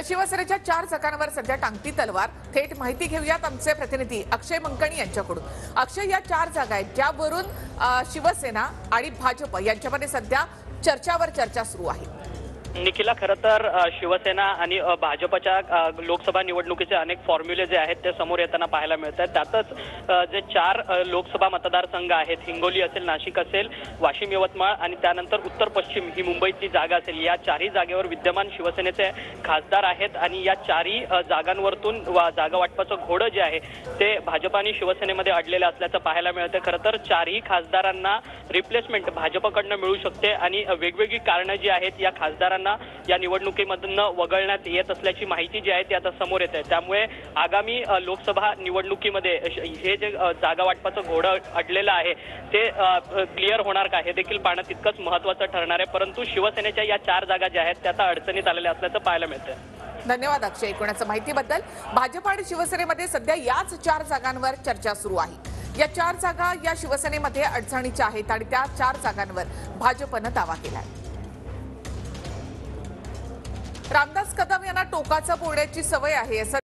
तर शिवसेनेच्या 4 जागांवर सध्या टांगती तलवार। थेट माहिती घेऊयात आमचे प्रतिनिधी अक्षय मंकणी यांच्याकडून। अक्षय, या 4 जागा आहेत ज्यावरून शिवसेना आणि भाजप यांच्यामध्ये सध्या चर्चावर चर्चा सुरू आहे। निखिला, खरं तर शिवसेना आणि भाजपच्या लोकसभा निवडणुकीचे अनेक फॉर्म्युले जे आहेत ते समोर येताना पाहायला मिळतात। त्यातच जे 4 लोकसभा मतदारसंघ आहेत, हिंगोली असेल, नाशिक असेल, वाशिम, यवतमाळ आणि त्यानंतर उत्तर पश्चिम ही मुंबईची जागा असेल, या 4ही जागेवर विद्यमान शिवसेनेचे खासदार आहेत आणि या 4ही जागांवरतून जागा वाटपाचं घोडं जे आहे ते भाजप आणि शिवसेनेमध्ये अडलेलं असल्याचं पाहायला मिळतं। खरं तर 4ही खासदारांना रिप्लेसमेंट भाजपकडनं मिळू शकते आणि वेगवेगळी कारणं जी आहेत या खासदारांना या निवडणुकीमधून वगळण्यात येत असल्याची माहिती जी आहे ती आता समोर येत आहे। त्यामुळे आगामी लोकसभा निवडणुकीमध्ये हे जे जागा वाटपाचं घोडं अडलेलं आहे ते क्लिअर होणार का हे देखील पाहणं तितकंच महत्त्वाचं ठरणार आहे। परंतु शिवसेनेच्या या 4 जागा ज्या आहेत त्या आता अडचणीत आलेल्या असल्याचं पाहायला मिळतंय। धन्यवाद अक्षय एकूणच माहितीबद्दल। भाजप आणि शिवसेनेमध्ये सध्या याच 4 जागांवर चर्चा सुरू आहे। या 4 जागा या शिवसेनेमध्ये अडचणीच्या आहेत आणि त्या 4 जागांवर भाजपनं दावा केलाय। रामदास कदम यांना टोकाचं बोलण्याची सवय आहे असं